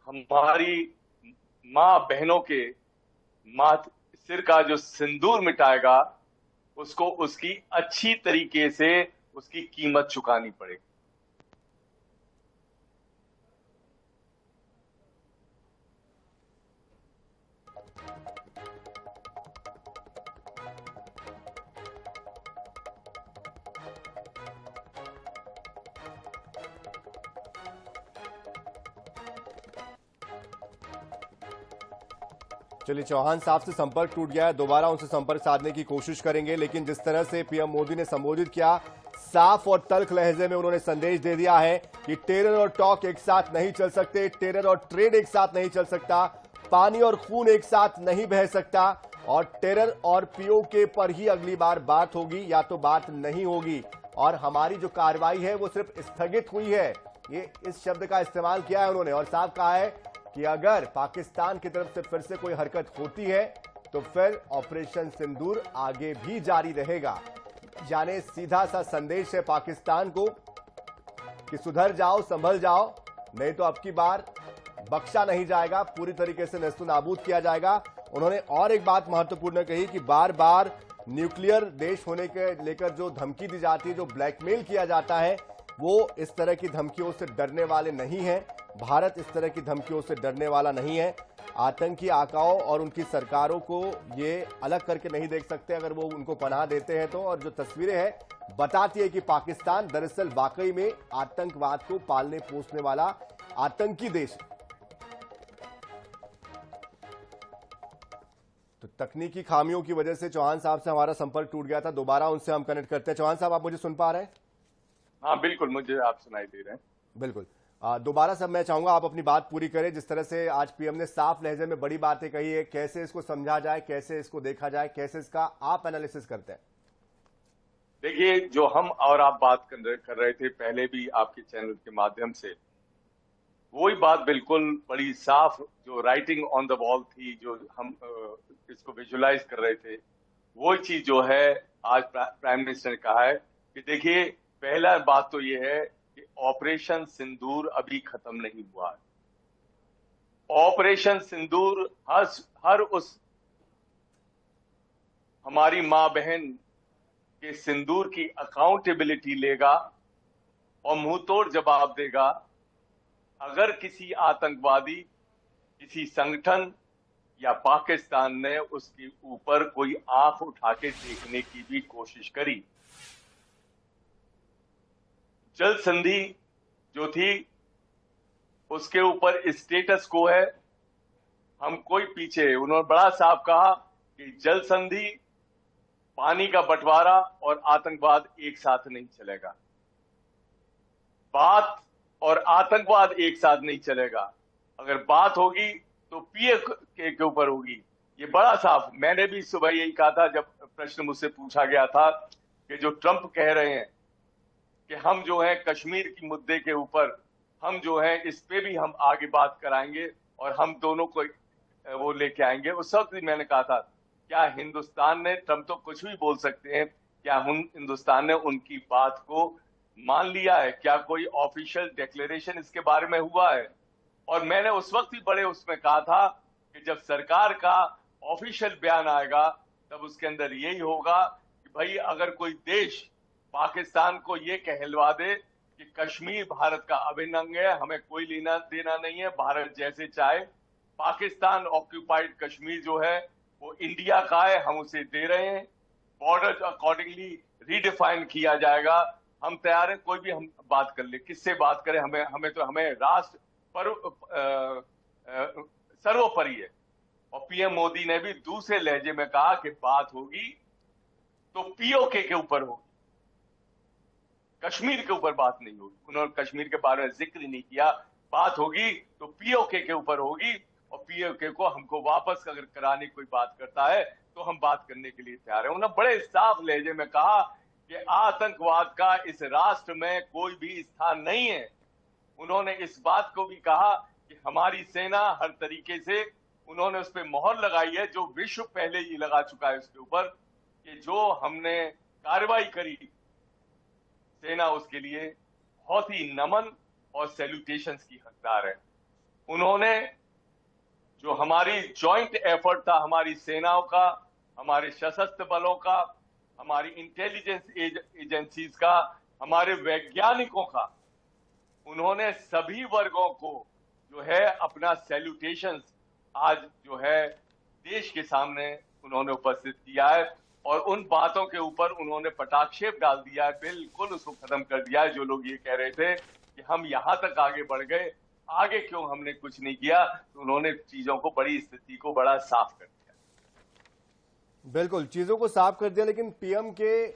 हमारी मां बहनों के सिर का जो सिंदूर मिटाएगा, उसको उसकी अच्छी तरीके से उसकी कीमत चुकानी पड़ेगी। चलिए, चौहान साहब से संपर्क टूट गया है, दोबारा उनसे संपर्क साधने की कोशिश करेंगे। लेकिन जिस तरह से पीएम मोदी ने संबोधित किया, साफ और तल्ख लहजे में उन्होंने संदेश दे दिया है कि टेरर और टॉक एक साथ नहीं चल सकते, टेरर और ट्रेड एक साथ नहीं चल सकता, पानी और खून एक साथ नहीं बह सकता, और टेरर और पीओके पर ही अगली बार बात होगी या तो बात नहीं होगी। और हमारी जो कार्रवाई है वो सिर्फ स्थगित हुई है, ये इस शब्द का इस्तेमाल किया है उन्होंने। और साफ कहा है कि अगर पाकिस्तान की तरफ से फिर से कोई हरकत होती है तो फिर ऑपरेशन सिंदूर आगे भी जारी रहेगा। यानी सीधा सा संदेश है पाकिस्तान को कि सुधर जाओ, संभल जाओ, नहीं तो अब की बार बख्शा नहीं जाएगा, पूरी तरीके से नेस्तनाबूद किया जाएगा। उन्होंने और एक बात महत्वपूर्ण कही कि बार बार न्यूक्लियर देश होने के लेकर जो धमकी दी जाती है, जो ब्लैकमेल किया जाता है, वो इस तरह की धमकियों से डरने वाले नहीं हैं। भारत इस तरह की धमकियों से डरने वाला नहीं है। आतंकी आकाओं और उनकी सरकारों को ये अलग करके नहीं देख सकते अगर वो उनको पनाह देते हैं तो। और जो तस्वीरें हैं बताती है कि पाकिस्तान दरअसल वाकई में आतंकवाद को पालने पोसने वाला आतंकी देश है। तो तकनीकी खामियों की वजह से चौहान साहब से हमारा संपर्क टूट गया था, दोबारा उनसे हम कनेक्ट करते हैं। चौहान साहब, आप मुझे सुन पा रहे हैं? हाँ बिल्कुल, मुझे आप सुनाई दे रहे हैं। बिल्कुल। दोबारा सब मैं चाहूंगा आप अपनी बात पूरी करें। जिस तरह से आज पीएम ने साफ लहजे में बड़ी बातें कही है, कैसे इसको समझा जाए, कैसे इसको देखा जाए, कैसे इसका आप एनालिसिस करते हैं? देखिए, जो हम और आप बात कर रहे थे पहले भी आपके चैनल के माध्यम से, वही बात बिल्कुल बड़ी साफ जो राइटिंग ऑन द वॉल थी, जो हम इसको विजुलाइज कर रहे थे, वही चीज जो है आज प्राइम मिनिस्टर ने कहा है कि देखिए, पहला बात तो ये है कि ऑपरेशन सिंदूर अभी खत्म नहीं हुआ है। ऑपरेशन सिंदूर हर उस हमारी मां बहन के सिंदूर की अकाउंटेबिलिटी लेगा और मुंहतोड़ जवाब देगा अगर किसी आतंकवादी, किसी संगठन या पाकिस्तान ने उसके ऊपर कोई आंख उठा के देखने की भी कोशिश करी। जल संधि जो थी उसके ऊपर स्टेटस को है, हम कोई पीछे, उन्होंने बड़ा साफ कहा कि जल संधि पानी का बंटवारा और आतंकवाद एक साथ नहीं चलेगा। बात और आतंकवाद एक साथ नहीं चलेगा। अगर बात होगी तो पीओके के ऊपर होगी। ये बड़ा साफ, मैंने भी सुबह यही कहा था जब प्रश्न मुझसे पूछा गया था कि जो ट्रंप कह रहे हैं कि हम जो है कश्मीर की मुद्दे के ऊपर हम जो है इस पे भी हम आगे बात कराएंगे और हम दोनों को वो लेके आएंगे। उस वक्त भी मैंने कहा था क्या हिंदुस्तान ने, ट्रंप तो कुछ भी बोल सकते हैं, क्या हिंदुस्तान ने उनकी बात को मान लिया है? क्या कोई ऑफिशियल डिक्लेरेशन इसके बारे में हुआ है? और मैंने उस वक्त ही बड़े उसमें कहा था कि जब सरकार का ऑफिशियल बयान आएगा तब उसके अंदर यही होगा कि भाई अगर कोई देश पाकिस्तान को ये कहलवा दे कि कश्मीर भारत का अभिन्न अंग है, हमें कोई लेना देना नहीं है, भारत जैसे चाहे, पाकिस्तान ऑक्यूपाइड कश्मीर जो है वो इंडिया का है, हम उसे दे रहे हैं, बॉर्डर अकॉर्डिंगली रीडिफाइन किया जाएगा, हम तैयार हैं, कोई भी हम बात कर ले, किससे बात करें, हमें राष्ट्र पर सर्वोपरि है। और पीएम मोदी ने भी दूसरे लहजे में कहा कि बात होगी तो पीओके के ऊपर होगी, कश्मीर के ऊपर बात नहीं होगी। उन्होंने कश्मीर के बारे में जिक्र ही नहीं किया। बात होगी तो पीओके के ऊपर होगी और पीओके को हमको वापस अगर कराने की कोई बात करता है तो हम बात करने के लिए तैयार हैं। उन्होंने बड़े साफ लहजे में कहा कि आतंकवाद का इस राष्ट्र में कोई भी स्थान नहीं है। उन्होंने इस बात को भी कहा कि हमारी सेना हर तरीके से, उन्होंने उस पर मोहर लगाई है जो विश्व पहले ही लगा चुका है उसके ऊपर, कि जो हमने कार्रवाई करी सेना उसके लिए बहुत ही नमन और सैल्यूटेशंस की हकदार है। उन्होंने जो हमारी जॉइंट एफर्ट था, हमारी सेनाओं का, हमारे सशस्त्र बलों का, हमारी इंटेलिजेंस एजेंसीज का, हमारे वैज्ञानिकों का, उन्होंने सभी वर्गों को जो है अपना सैल्यूटेशंस आज जो है देश के सामने उन्होंने उपस्थित किया है और उन बातों के ऊपर उन्होंने पटाक्षेप डाल दिया है, बिल्कुल उसको खत्म कर दिया है। जो लोग ये कह रहे थे कि हम यहां तक आगे बढ़ गए, आगे क्यों हमने कुछ नहीं किया, तो उन्होंने चीजों को, बड़ी स्थिति को बड़ा साफ कर दिया। बिल्कुल चीजों को साफ कर दिया। लेकिन पीएम के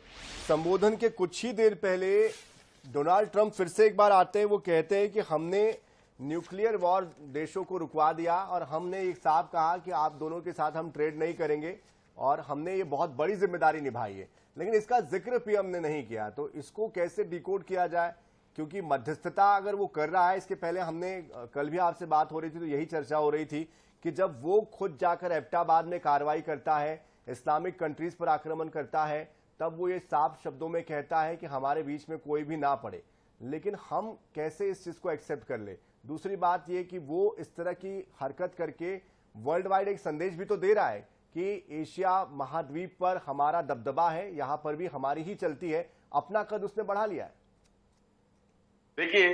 संबोधन के कुछ ही देर पहले डोनाल्ड ट्रंप फिर से एक बार आते हैं, वो कहते हैं कि हमने न्यूक्लियर वॉर देशों को रुकवा दिया और हमने एक साफ कहा कि आप दोनों के साथ हम ट्रेड नहीं करेंगे और हमने ये बहुत बड़ी जिम्मेदारी निभाई है। लेकिन इसका जिक्र पीएम ने नहीं किया, तो इसको कैसे डिकोड किया जाए? क्योंकि मध्यस्थता अगर वो कर रहा है, इसके पहले हमने कल भी आपसे बात हो रही थी तो यही चर्चा हो रही थी कि जब वो खुद जाकर एबटाबाद में कार्रवाई करता है, इस्लामिक कंट्रीज पर आक्रमण करता है, तब वो ये साफ शब्दों में कहता है कि हमारे बीच में कोई भी ना पड़े। लेकिन हम कैसे इस चीज को एक्सेप्ट कर ले? दूसरी बात ये कि वो इस तरह की हरकत करके वर्ल्ड वाइड एक संदेश भी तो दे रहा है कि एशिया महाद्वीप पर हमारा दबदबा है, यहां पर भी हमारी ही चलती है, अपना कद उसने बढ़ा लिया है। देखिए,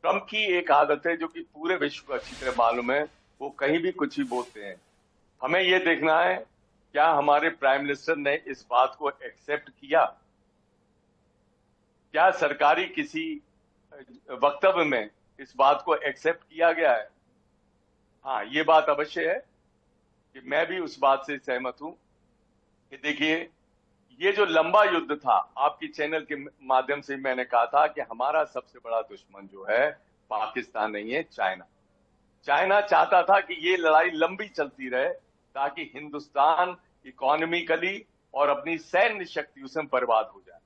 ट्रंप की एक आदत है जो कि पूरे विश्व को अच्छी तरह मालूम है, वो कहीं भी कुछ भी बोलते हैं। हमें ये देखना है क्या हमारे प्राइम मिनिस्टर ने इस बात को एक्सेप्ट किया, क्या सरकारी किसी वक्तव्य में इस बात को एक्सेप्ट किया गया है। हाँ, ये बात अवश्य है कि मैं भी उस बात से सहमत हूं कि देखिए, ये जो लंबा युद्ध था, आपकी चैनल के माध्यम से मैंने कहा था कि हमारा सबसे बड़ा दुश्मन जो है पाकिस्तान नहीं है, चाइना। चाइना चाहता था कि ये लड़ाई लंबी चलती रहे ताकि हिंदुस्तान इकोनॉमिकली और अपनी सैन्य शक्ति उसमें बर्बाद हो जाए।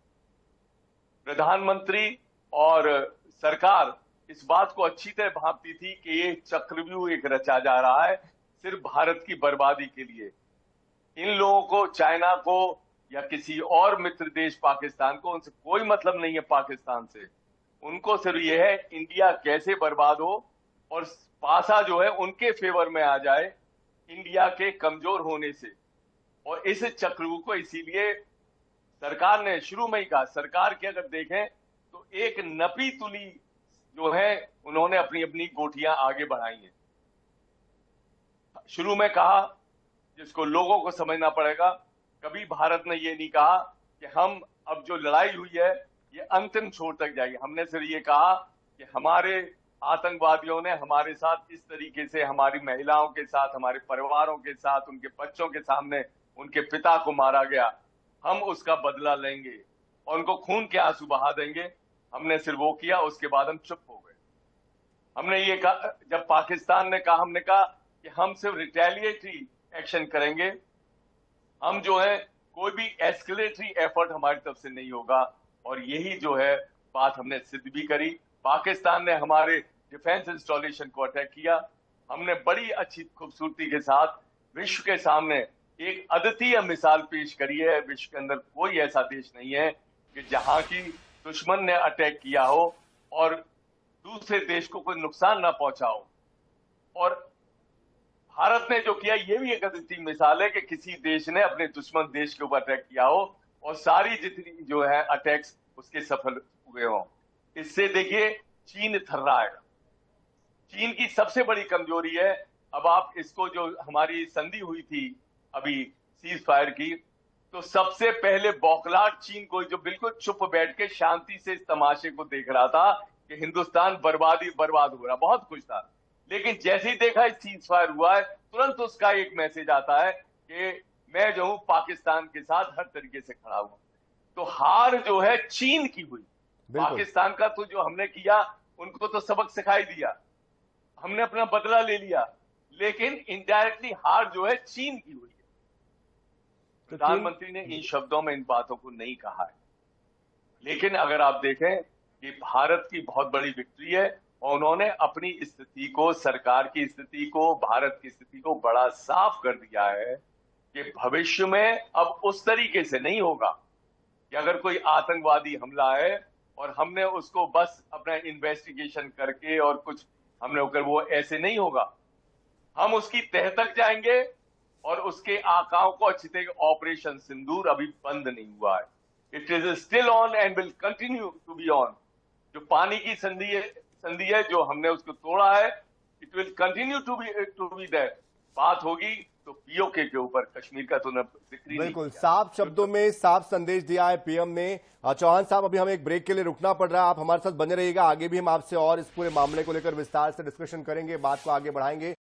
प्रधानमंत्री और सरकार इस बात को अच्छी तरह भांपती थी कि ये चक्रव्यूह एक रचा जा रहा है सिर्फ भारत की बर्बादी के लिए। इन लोगों को, चाइना को या किसी और मित्र देश पाकिस्तान को, उनसे कोई मतलब नहीं है पाकिस्तान से। उनको सिर्फ ये है इंडिया कैसे बर्बाद हो और पासा जो है उनके फेवर में आ जाए इंडिया के कमजोर होने से। और इस चक्रव्यूह को इसीलिए सरकार ने शुरू में ही कहा, सरकार के अगर देखें तो एक नपी तुली जो है उन्होंने अपनी अपनी गोटियां आगे बढ़ाई हैं। शुरू में कहा, जिसको लोगों को समझना पड़ेगा, कभी भारत ने ये नहीं कहा कि हम अब जो लड़ाई हुई है ये अंतिम छोर तक जाएगी। हमने सिर्फ ये कहा कि हमारे आतंकवादियों ने हमारे साथ इस तरीके से, हमारी महिलाओं के साथ, हमारे परिवारों के साथ, उनके बच्चों के सामने उनके पिता को मारा गया, हम उसका बदला लेंगे और उनको खून के आंसू बहा देंगे। हमने सिर्फ वो किया, उसके बाद हम चुप हो गए। हमने ये कहा, जब पाकिस्तान ने कहा, हमने कहा कि हम सिर्फ रिटेलिएटरी एक्शन करेंगे, हम जो है कोई भी एस्केलेटरी एफर्ट हमारी तरफ से नहीं होगा। और यही जो है बात हमने सिद्ध भी करी। पाकिस्तान ने हमारे डिफेंस इंस्टॉलेशन को अटैक किया। हमने बड़ी अच्छी खूबसूरती के साथ विश्व के सामने एक अद्वितीय मिसाल पेश करी है। विश्व के अंदर कोई ऐसा देश नहीं है कि जहां की दुश्मन ने अटैक किया हो और दूसरे देश को कोई नुकसान ना पहुंचा हो। और भारत ने जो किया, ये भी एक अद्वितीय मिसाल है कि किसी देश ने अपने दुश्मन देश के ऊपर अटैक किया हो और सारी जितनी जो है अटैक्स उसके सफल हुए हों। इससे देखिए चीन थर्राएगा। चीन की सबसे बड़ी कमजोरी है, अब आप इसको जो हमारी संधि हुई थी अभी सीज फायर की, तो सबसे पहले बौखलाहट चीन को, जो बिल्कुल चुप बैठ के शांति से इस तमाशे को देख रहा था कि हिंदुस्तान बर्बाद हो रहा, बहुत खुश था। लेकिन जैसे ही देखा सीज फायर हुआ है, तुरंत उसका एक मैसेज आता है कि मैं जो हूं पाकिस्तान के साथ हर तरीके से खड़ा हूं। तो हार जो है चीन की हुई। पाकिस्तान का तो जो हमने किया, उनको तो सबक सिखाई दिया, हमने अपना बदला ले लिया, लेकिन इनडायरेक्टली हार जो है चीन की हुई है। प्रधानमंत्री ने इन शब्दों में इन बातों को नहीं कहा है, लेकिन अगर आप देखें कि भारत की बहुत बड़ी विक्ट्री है और उन्होंने अपनी स्थिति को, सरकार की स्थिति को, भारत की स्थिति को बड़ा साफ कर दिया है कि भविष्य में अब उस तरीके से नहीं होगा कि अगर कोई आतंकवादी हमला है और हमने उसको बस अपना इन्वेस्टिगेशन करके और कुछ हमने होकर, वो ऐसे नहीं होगा। हम उसकी तह तक जाएंगे और उसके आकाओं को अच्छी तरह, ऑपरेशन सिंदूर अभी बंद नहीं हुआ है, it is still on and will continue to be on. जो पानी की संधि है जो हमने उसको तोड़ा है, it will continue to be that. बात होगी तो पीओके के ऊपर, कश्मीर का तो जिक्र बिल्कुल साफ शब्दों में साफ संदेश दिया है पीएम ने। चौहान साहब, अभी हमें एक ब्रेक के लिए रुकना पड़ रहा है, आप हमारे साथ बने रहिएगा। आगे भी हम आपसे और इस पूरे मामले को लेकर विस्तार से डिस्कशन करेंगे, बात को आगे बढ़ाएंगे।